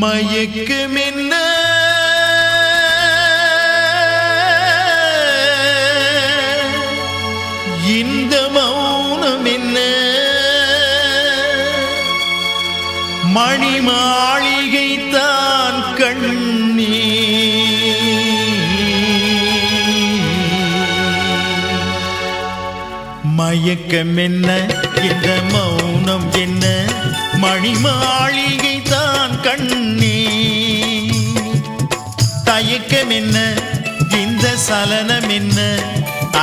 மயக்கமென்ன இந்த மௌனம் என்ன மணி மாளிகை தான் கண்ணே மயக்கமென்ன இந்த மௌனம் என்ன மணி மாளிகை தான் கண்ணே தயக்கம் என்ன இந்த சலனம் என்ன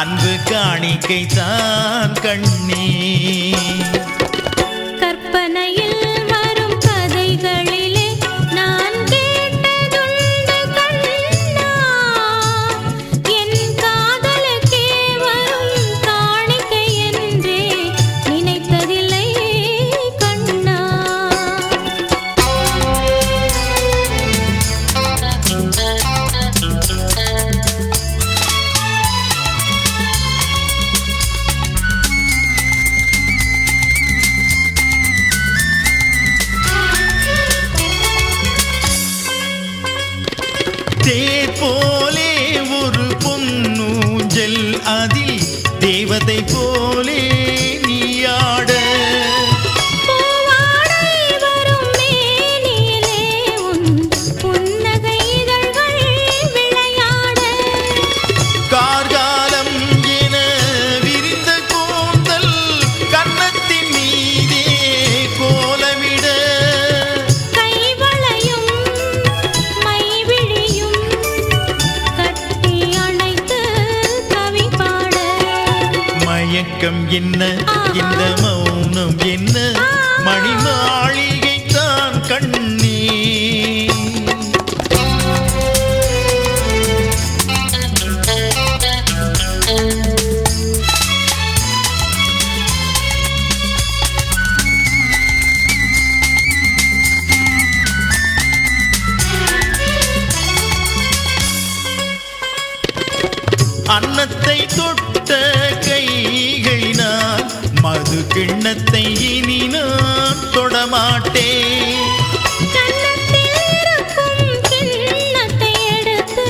அன்பு காணிக்கை தான் கண்ணே கற்பனையில் வரும் கதைகளிலே நான் கேட்டதுண்டு கண்ணா என் காதலுக்கே வரும் காணிக்கை என்றே நினைத்ததில்லை கண்ணா தேர் போலே ஒரு பொன்னூஞ்சல் அதில் தேவதை போலே நீயாட பூவாடை வரும் மேனியிலே உன் புன்னகை இதழ்கள் விளையாட கார்காலம் என விரிந்த கூந்தல் கன்னத்தின் மீதே கோலமிட கைவளையும் மைவிழியும் கட்டி அணைத்து கவி பாட மயக்கம் என்ன இந்த மௌனம் என்ன மணி மாளிகை தான் கண்ணே அன்னத்தை தொட்ட கைகளினால் மது கிண்ணத்தை இனி நான் தொடமாட்டேன் கன்னத்தில் இருக்கும் கிண்ணத்தை எடுத்து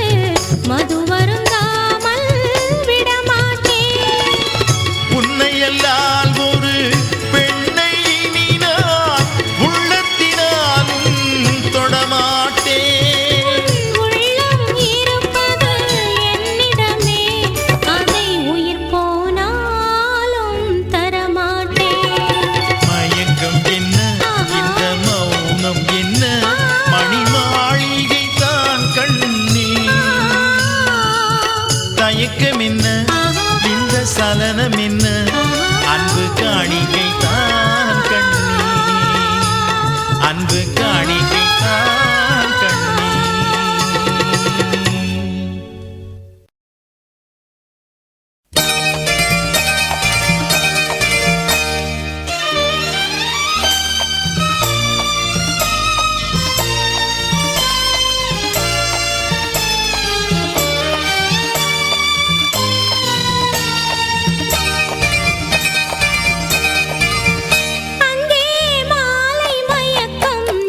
மது வருந்தாமல் விடமாட்டேன் உன்னையல்லால் ஒரு பெண்ணை இனி நான் உள்ளத்தினாலும் தொடமாட்டேன் உள்ளம் இருப்பது என்னிடமே அதை உயிர் போனாலும் தரமாட்டேன் மயக்கம் என்ன இந்த மௌனம் என்ன மணி மாளிகை தான் கண்ணே தயக்கம் என்ன இந்த சலனம் என்ன அன்பு காணிக்கை தான் கண்ணே அன்பு காணிக்கை தான் கண்ணே அங்கே மாலை மயக்கம்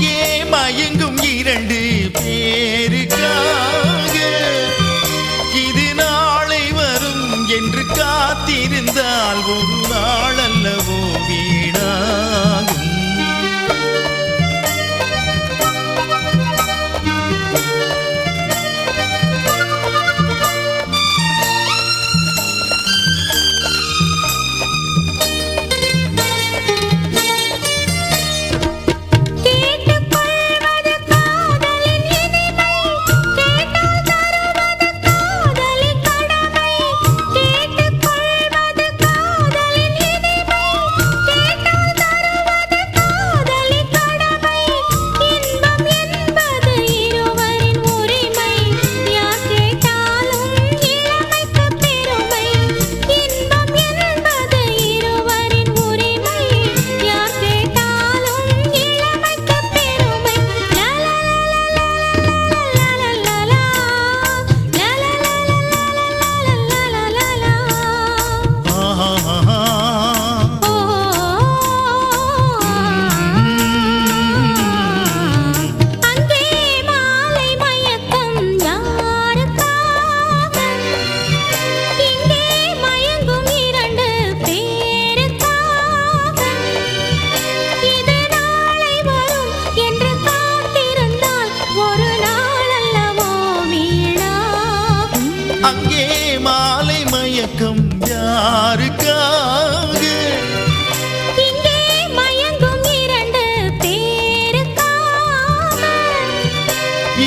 அங்கே மயங்கும் இரண்டு பேருக்காக இது நாளை வரும் என்று காத்திருந்தால் ஒரு நாள் அல்லவோ வீணாகும். அங்கே மாலை மயக்கம் யாருக்காக இங்கே மயங்கும் இரண்டு பேருக்காக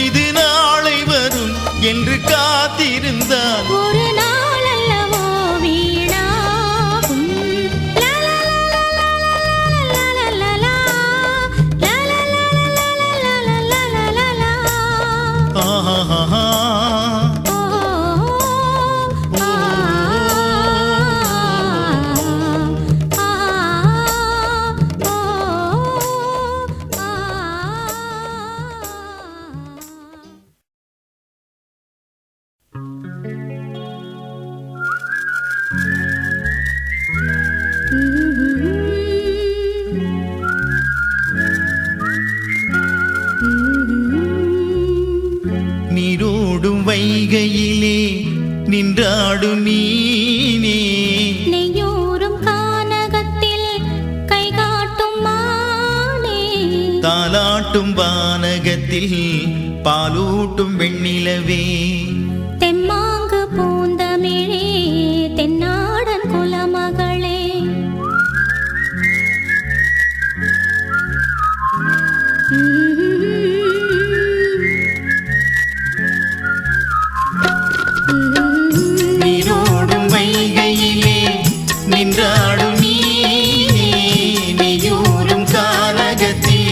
இது நாளை வரும் என்று காத்திருந்தால் ஒரு நாள் அல்லவோ வீணாகும். லா லா லா லா லா லா லா லா லா லா லா லா. ஆஹா நீரோடும் வைகையிலே நின்றாடும் மீனே நெய்யூரும் கானகத்தில் கைகாட்டும் மானே தாலாட்டும் வானகத்தில் பாலூட்டும் வெண்ணிலவே தெம்மாங்கு பூந்தமிழே தென்னாடன் குலமகளே நீரோடும் வைகையிலே நின்றாடும் மீனே நெய்யூரும் கானகத்தில்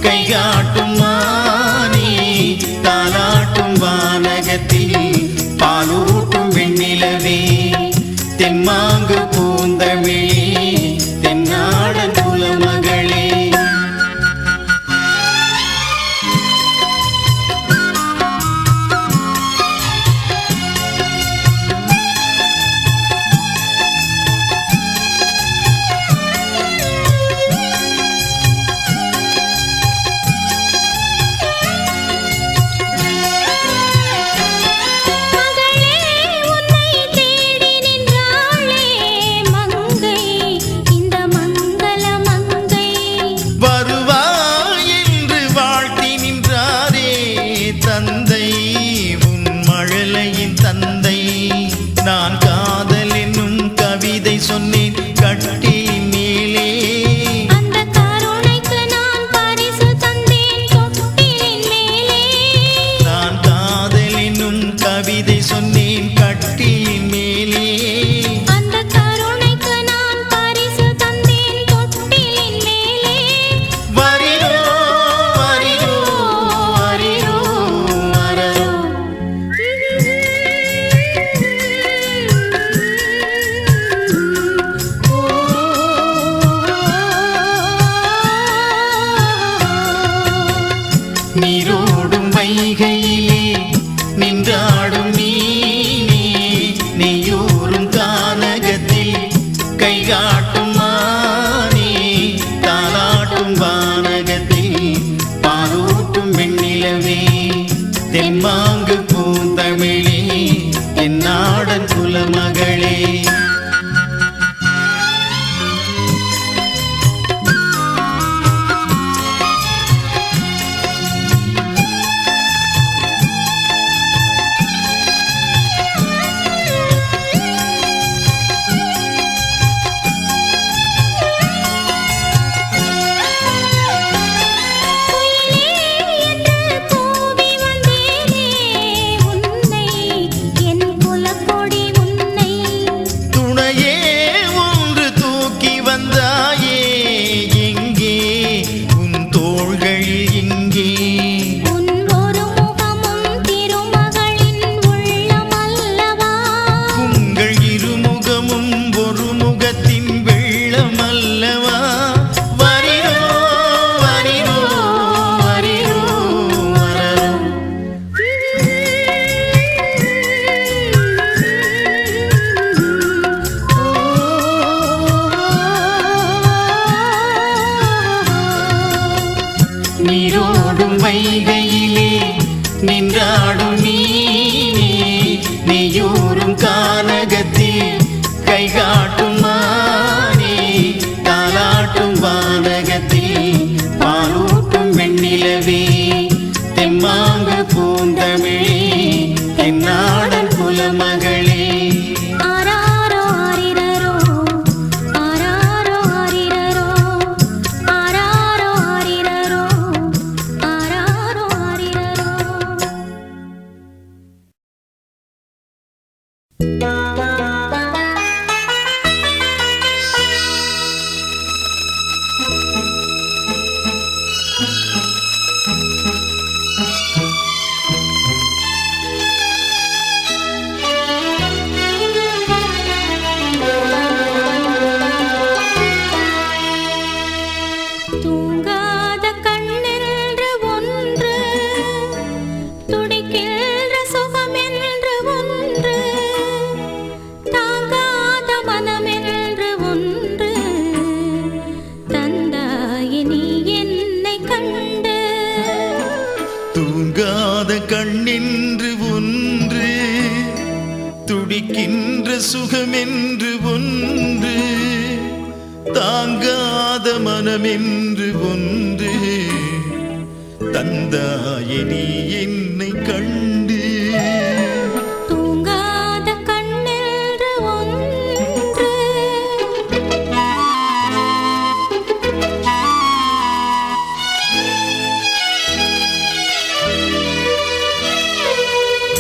கைகாட்டும் மானே தாலாட்டும் வானகத்தில் பாலூட்டும் வெண்ணிலவே தெம்மாங்கு பூந்தமிழே தென்னாடன் குலமகளே. சொன்னேன் கட்டிலின் மேலே அந்த கருணைக்கு நான் பரிசு தந்தேன் தொட்டிலின் மேலே நான் காதல் என்னும் கவிதை சொன்னேன் கட்டிலின் மேலே அந்த கருணைக்கு நான் பரிசு தந்தேன் தொட்டிலின் மேலே வரிரோ வரிரோ வரிரோ வரரோ நீரோடும் வைகையிலே நின்றாடும் மீனே நெய்யூரும் கானகத்தில் கைகாட்டும் மானே தாலாட்டும் வானகத்தில் வெண்ணிலவே தெம்மாங்கு பூந்தமிழே தென்னாடன் குலமகளே நீரோடும் வைகையிலே நின்றாடும் மீனே நீயூரும் கானகத்தில் கை காட்டும் மானே தாலாட்டும் வானகத்தில் பாலூட்டும் வெண்ணிலவே தெம்மாங்கு பூந்தமிழே தென்னாடன் குலமகளே தூங்காத கண்ணென்று ஒன்று துடிக்கின்ற சுகமென்று ஒன்று தாங்காத மனமென்று ஒன்று தந்தாயே நீ என்னை கண்டு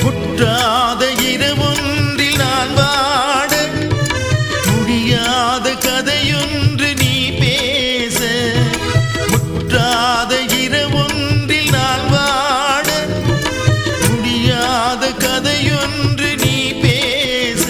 முற்றாத இரவொன்றில் நான் வாட முடியாத கதையொன்று நீ பேச முற்றாத இரவொன்றில் நான் வாட முடியாத கதையொன்று நீ பேச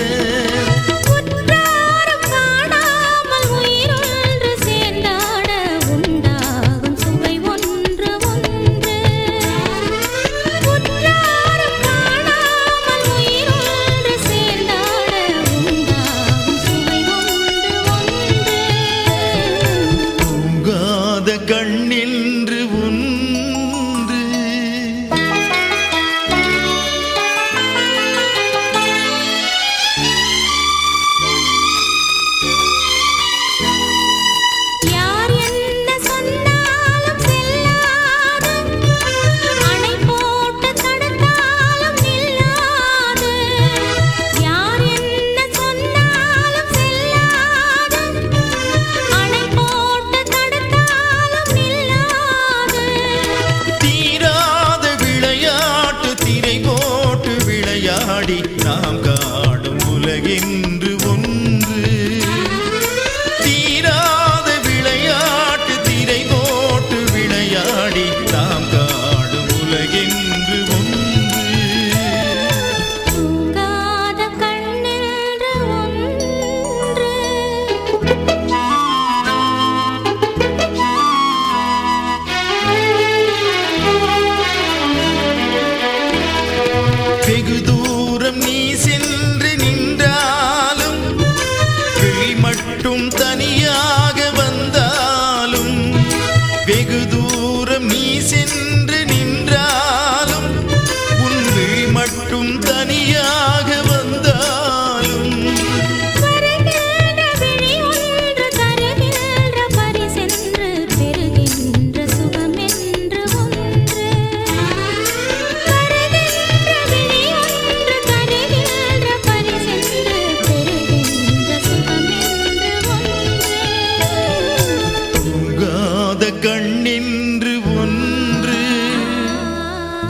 கண்ணென்று ஒன்று யார் என்ன சொன்னாலும் செல்லாது அணை போட்டு தடுத்தாலும் நில்லாது யார் என்ன சொன்னாலும் செல்லாது அணை போட்டு தீராத விளையாட்டு திரை போட்டு விளையாடி நாம் காடும் உலகென்று ஒன்று தீராத விளையாட்டு திரை போட்டு விளையாடி நாம் காடும் உலகென்று ஒன்று தூங்காத கண்ணென்று ஒன்று வெகு தூரம் நீ சென்று நின்றாலும் விழி மட்டும் தனியாக வந்தாலும் வெகு தூரம் நீ சென்று நின்றாலும்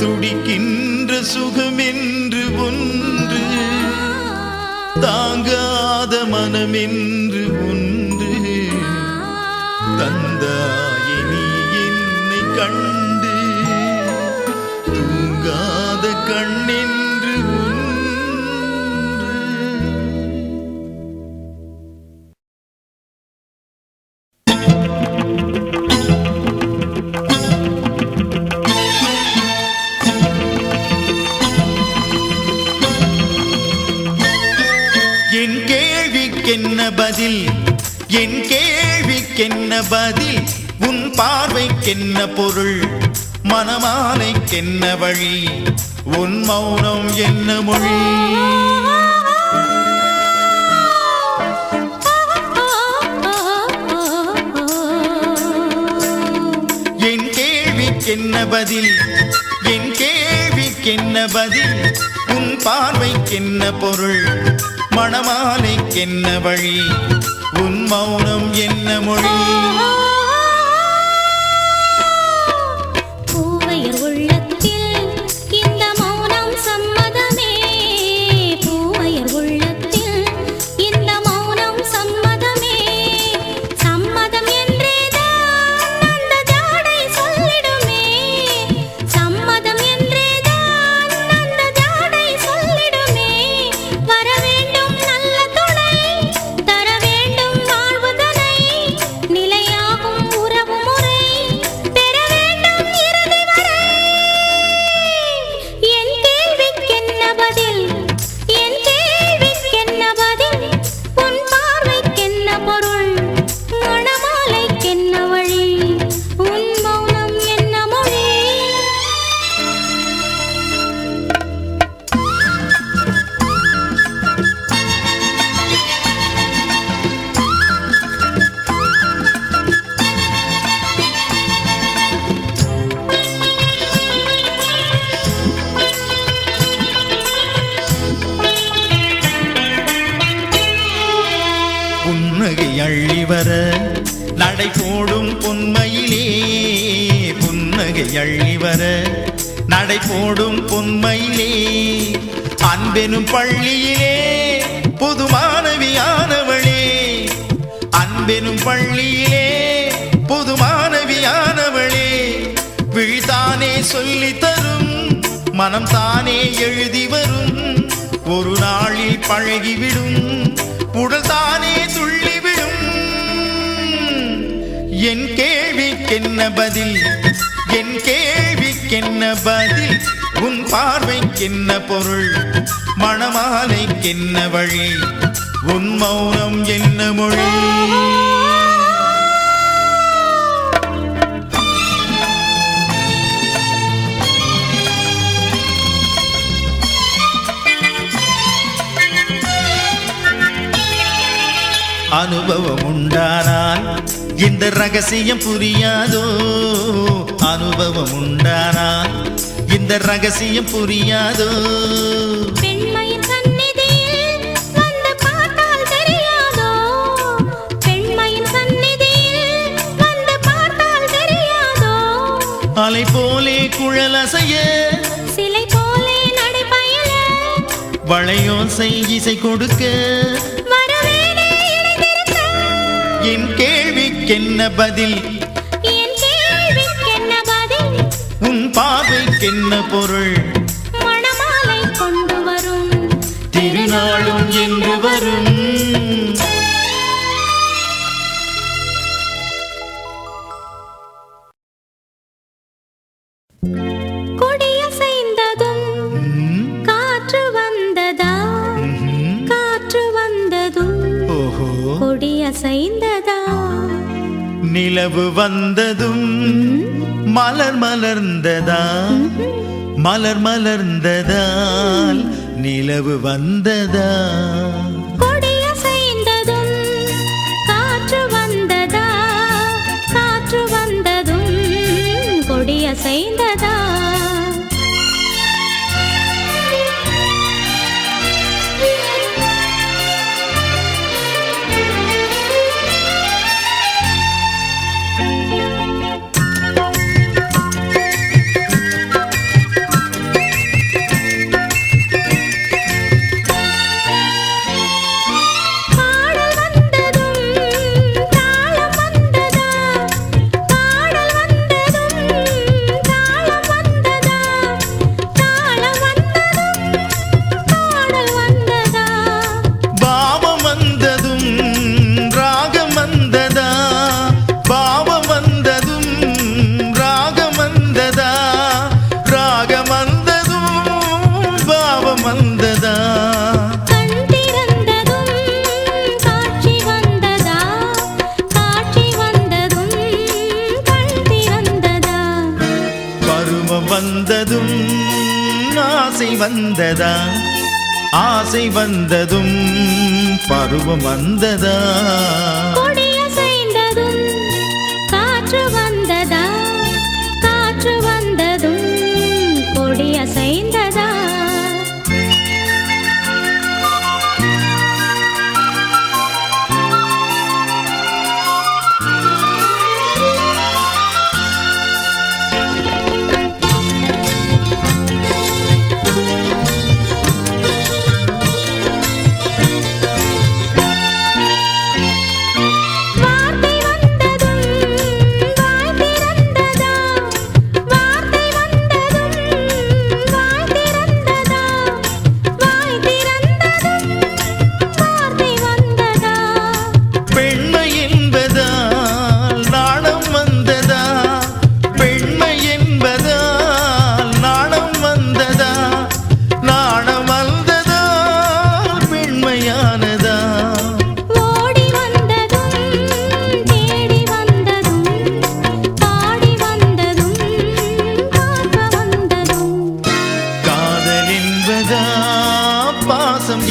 துடிக்கின்ற சுகமென்று ஒன்று, தாங்காத மனமென்று ஒன்று தந்தாயே நீ என்னை கண்டு, தூங்காத கண்ணென்று ஒன்று. என் கேள்விக்கென்ன பதில், என் கேள்விக்கென்ன பதில், உன் பார்வைக்கென்ன பொருள், மனமாலைக்கென்ன வழி, உன் மௌனம் என்ன மொழி. என் கேள்விக்கென்ன பதில், என் கேள்விக்கென்ன பதில், உன் பார்வைக்கென்ன பொருள், மணமாலைக்கென்ன வழி, உன் மௌனம் என்ன மொழி. பூவையர் உள்ளத்தில் இந்த மௌனம் சம்மதமே, பூவையர் உள்ளத்தில் இந்த மௌனம் சம்மதமே, சம்மதம் என்றேதான் அந்த ஜாடை சொல்லிடுமே, சம்மதம் என்றேதான் அந்த ஜாடை சொல்லிடுமே. வர வேண்டும் நல்ல துணை, தர வேண்டும் வாழ்வுதனை, நிலையாகும் உறவு முறை, பெற வேண்டும் இறுதி வரை. என் கேள்விக்கென்ன பதில், என் கேள்விக்கென்ன பதில், உன் பார்வைக்கென்ன பொருள், மணமாலைக்கென்ன வழி, உன் மௌனம் என்ன மொழி. புன்னகை அள்ளி வர நடை போடும் பொன்மையிலே, புன்னகை அள்ளி வர நடை போடும் பொன்மையிலே, அன்பெனும் பள்ளியிலே புது மாணவியானவளே, அன்பெனும் பள்ளியிலே புது மாணவியானவளே, விழித்தானே சொல்லி தரும் மனம் தானே எழுதி வரும், ஒரு நாளில் பழகிவிடும் உடல் தானே துள்ளிவிடும். என் கேள்விக்கென்ன பதில், என் கேள்விக்கென்ன பதில், உன் பார்வைக்கென்ன பொருள், மணமாலைக்கென்ன வழி, உன் மௌனம் என்ன மொழி. அனுபவம் உண்டானால் இந்த ரகசியம் புரியாதோ, அனுபவம் உண்டானால் இந்த ரகசியம் புரியாதோ. பெண்மையின் சந்நிதியில் வந்து பார்த்தால் தெரியாதோ, பெண்மையின் சந்நிதியில் வந்து பார்த்தால் தெரியாதோ. அலை போலே குழலசைய, சிலை போலே நடைபயல, வளையோசை இசை கொடுக்க, வரவேனே இணைந்திருக்க. என் கேள்விக்கென்ன பதில், என் கேள்விக்கென்ன பதில், உன் பார்வைக்கென்ன பொருள், மணமாலை கொண்டு வரும் திருநாளும் என்று வரும். கொடியசைந்ததும் காற்று வந்ததா, காற்று வந்ததும் ஓஹோ, கொடியசைந்ததா. நிலவு வந்ததும் மலர் மலர்ந்ததா, மலர் மலர்ந்ததால் நிலவு வந்ததா. கொடியசைந்ததும் காற்று வந்ததா, காற்று வந்ததும் கொடியசைந்ததா. பருவம் வந்ததும் ஆசை வந்ததா, ஆசை வந்ததும் பருவம் வந்ததா, கொடியசைந்ததும் காற்று வந்ததா, காற்று வந்ததும் கொடியசைந்ததா.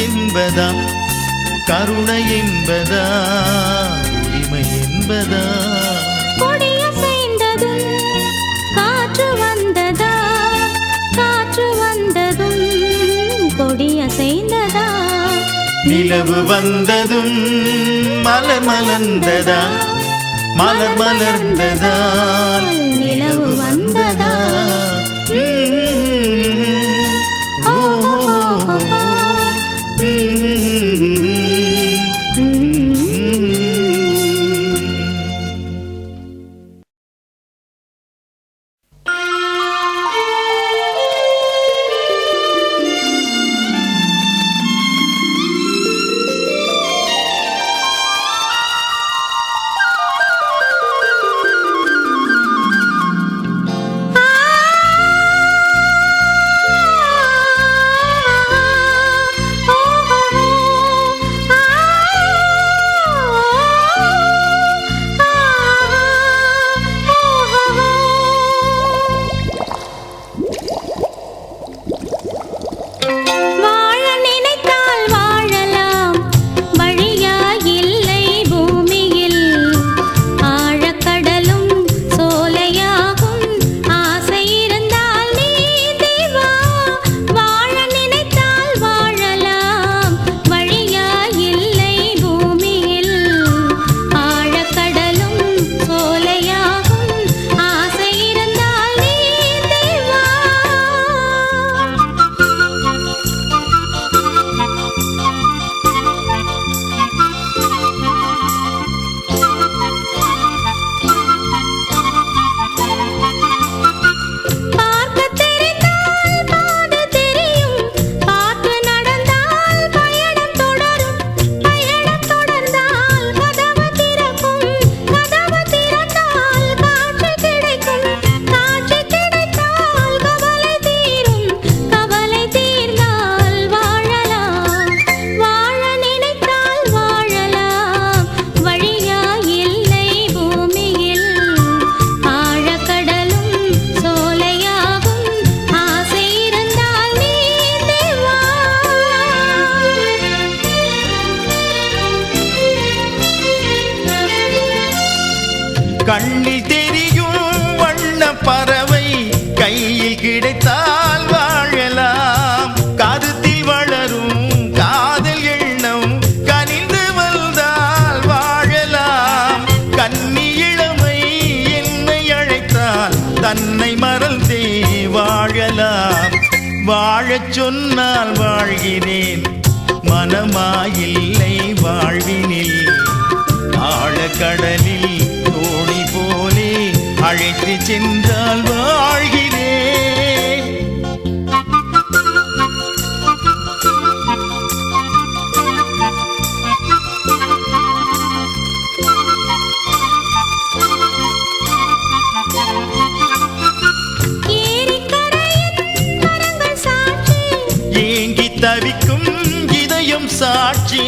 என்பதா, கருணை என்பதா, உரிமை என்பதா, கொடியசைந்ததும் காற்று வந்ததா, காற்று வந்ததும் கொடியசைந்ததா. நிலவு வந்ததும் மலர் மலர்ந்ததா, மலர் மலர்ந்ததா, நிலவு வந்ததா. கண்ணில் தெரியும் வண்ண பறவை கையில் கிடைத்தால் வாழலாம், கருத்தில் வளரும் காதல் எண்ணம் கனிந்து வந்தால் வாழலாம், கன்னி இளமை என்னை அழைத்தால் தன்னை மறந்தே வாழலாம், வாழச் சொன்னால் வாழ்கிறேன் மனமாயில்லை வாழ்வினில், ஆழக்கடலில் தோணி போலே அழைத்து சென்றால் வாழ்கிறேன். ஏங்கி தவிக்கும் இதயம் சாட்சி,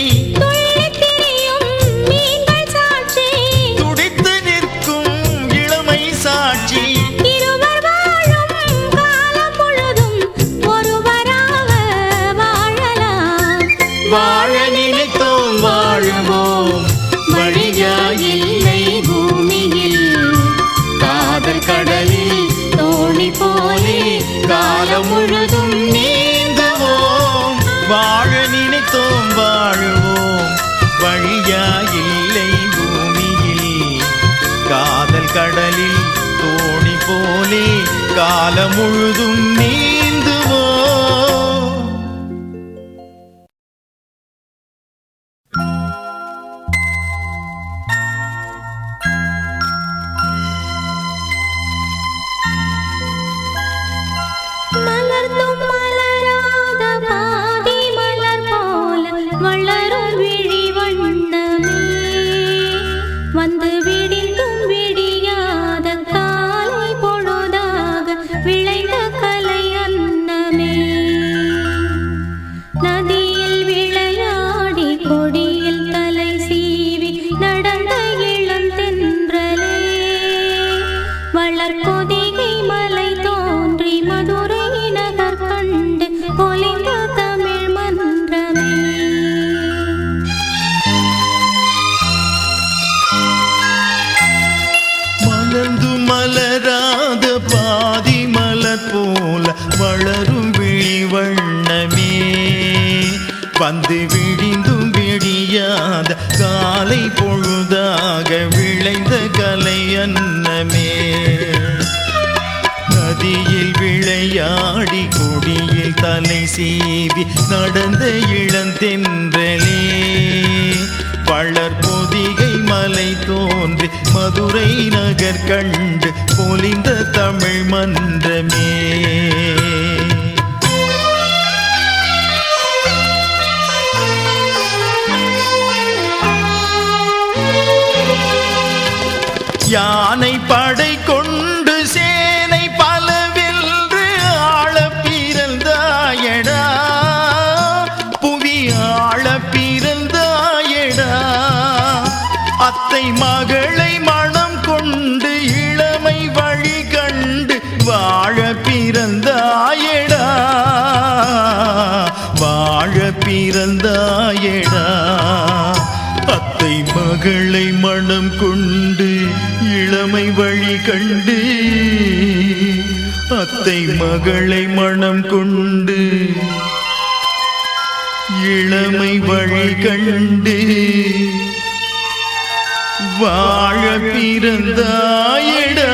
காலம் முழுதும் நீந்துவோம். வாழ நினைத்தோம் வாழுவோம், வழியாயில்லை பூமியில். காதல் கடலில் தோணி போலே காலம் முழுதும் நீந்துவோம். மலர்ந்தும் மலராத பாதி மலர் போல வளரும் விழி வண்ணமே, வந்து விடிந்தும் விடியாத காலை பொழுதாக விளைந்த கலை அன்னமே. நதியில் விளையாடி கொடியில் தலை சீவி நடந்த இளம் தென்றலே, வளர்பொதிகை மலை தோன்றி மதுரை நகர் கண்டு பொலிந்த தமிழ் மன்றமே. மலர்ந்து மலராத பாதி மலர் போல வளரும் விழி வண்ணமே, வந்து விடிந்தும் விடியாத காலை பொழுதாக விளைந்த கலை அன்னமே. நதியில் விளையாடி கொடியில் தலை சீவி நடந்த இளந்தென்றலே, வளர்பொதிகை மலை தோன்றி மதுரை நகர் கண்டு பொலிந்த தமிழ் மன்றமே. யானை படை கொண்டு சேனை பலவென்று ஆள பிறந்தாயடா, புவி ஆள பிறந்தாயடா. அத்தை மகளை மனம் கொண்டு இளமை வழி கண்டு வாழ பிறந்தாயடா, வாழ பிறந்தாயடா. அத்தை மகளை மனம் கொண்டு இளமை வழி கண்டு, அத்தை மகளை மனம் கொண்டு இளமை வழி கண்டு வாழ பிறந்தாயடா.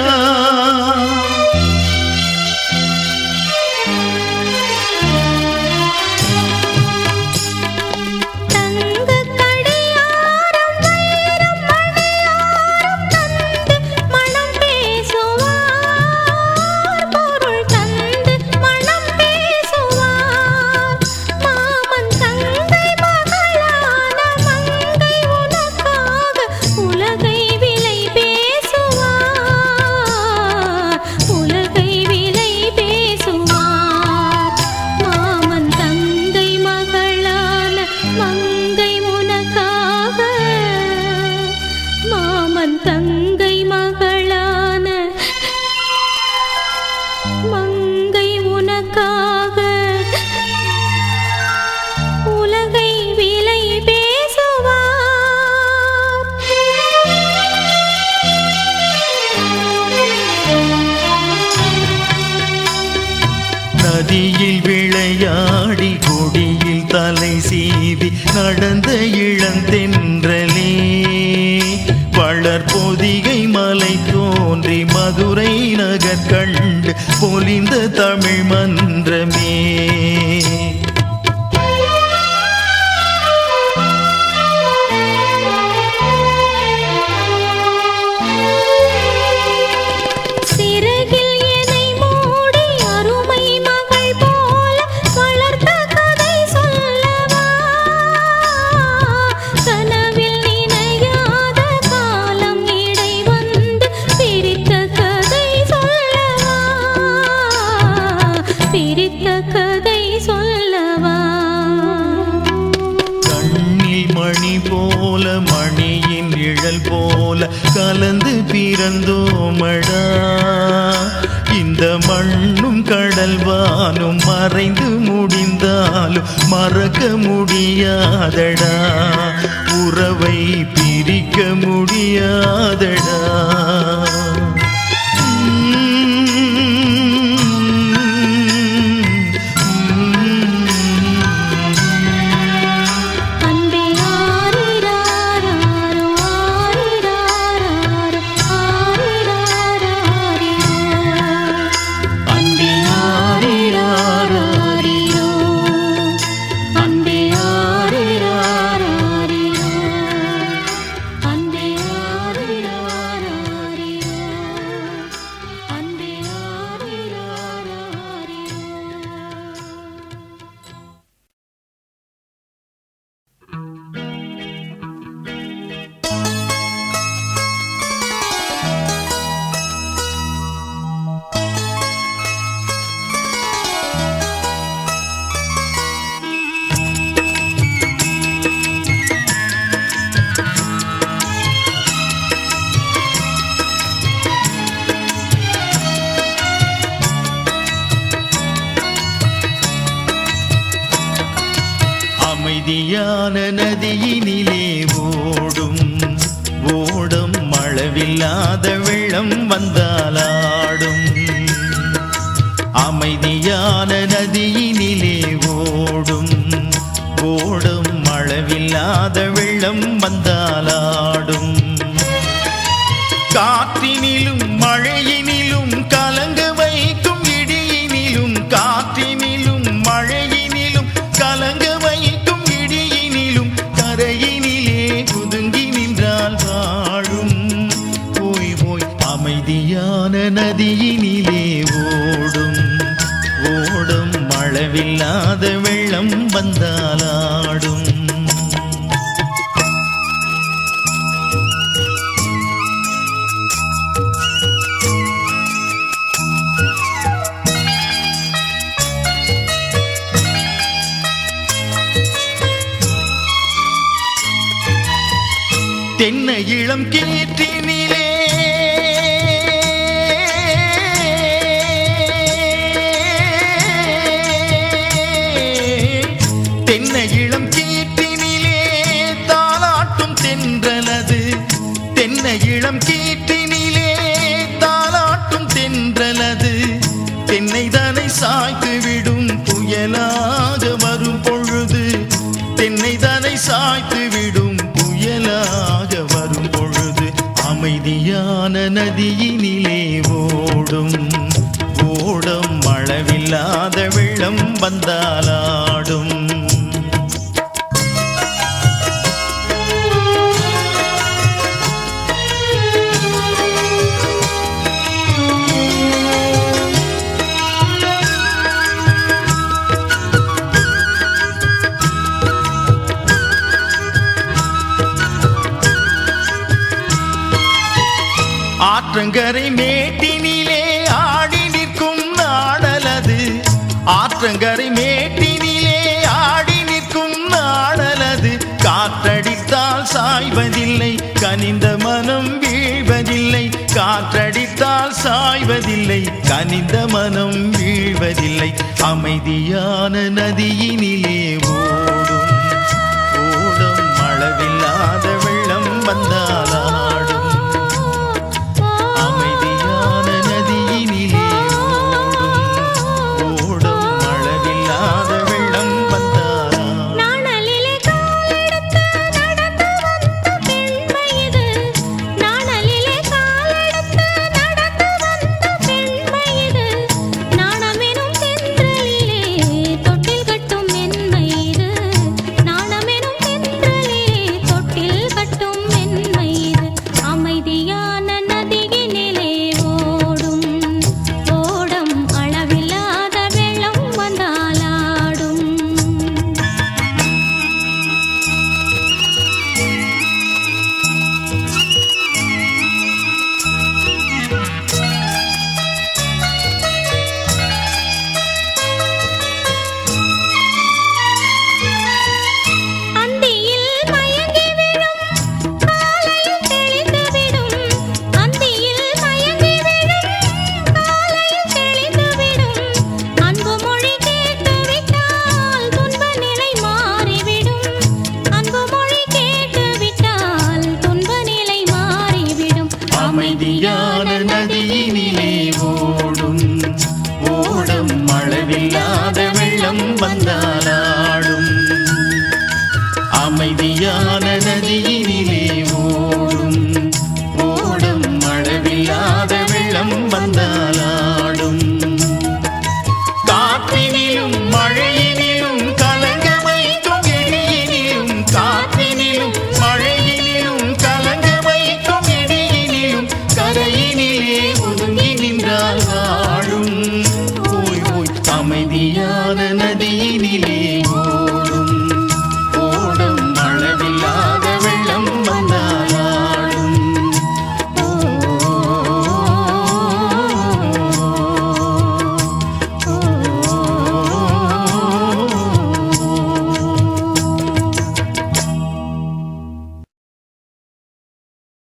நதியில் விளையாடி கொடியில் தலை சீவி நடந்த இளந்தென்றலே, வளர்பொதிகை மலை தோன்றி மதுரை நகர் கண்டு பொலிந்த தமிழ் மன்றமே. மணியின் நிழல் போல கலந்து பிறந்தோமடா, இந்த மண்ணும் கடல் வானும் மறைந்து முடிந்தாலும் மறக்க முடியாதடா, உறவை பிரிக்க முடியாதடா. அமைதியான நதியினிலே ஓடும் ஓடும் அளவில்லாத வெள்ளம் வந்தாலாடும். அமைதியான நதியினிலே ஓடும் ஓடும் அளவில்லாத வெள்ளம் வந்தாலாடும். காற்றினிலும் மழையினிலும் கலங்க வைக்கும் இடியினிலும், காற்றினிலும் மழையினிலும் கலங்க வைக்கும் இடியினிலும், கரையினிலே குதுங்கி நின்றால் வாழும். போய் போய் அமைதியான நதியினிலே ஓடும் ஓடும் அளவில்லாத வெள்ளம் வந்தாலாடும். தென்னை இளம் கீற்றினிலே தென்னை இளம் கீற்றினிலே தாலாட்டும் தென்றலது. தென்னை இளம் கீற்றினிலே தாலாட்டும் தென்றலது. தென்னை தனை சாய்த்து விடும் புயலாக வரும் பொழுது, தென்னை தனை சாய்த்து விடும் புயலாக வரும் பொழுது, அமைதியான நதியினிலே ஓடும் ஓடும் அளவில்லாத வெள்ளம் வந்தாலாடும். ஆற்றங்கரை மேட்டினிலே ஆடி நிற்கும் நாடலது. ஆற்றங்கரை மேட்டினிலே ஆடி நிற்கும் நாடலது. காற்றடித்தால் சாய்வதில்லை, கனிந்த மனம் வீழ்வதில்லை. காற்றடித்தால் சாய்வதில்லை, கனிந்த மனம் வீழ்வதில்லை. அமைதியான நதியினிலே ஓடும் ஓடும் அளவில்லாத வெள்ளம் வந்தாலாடும். அமைதியான நதியினிலே ஓடும் ஓடும் அளவில்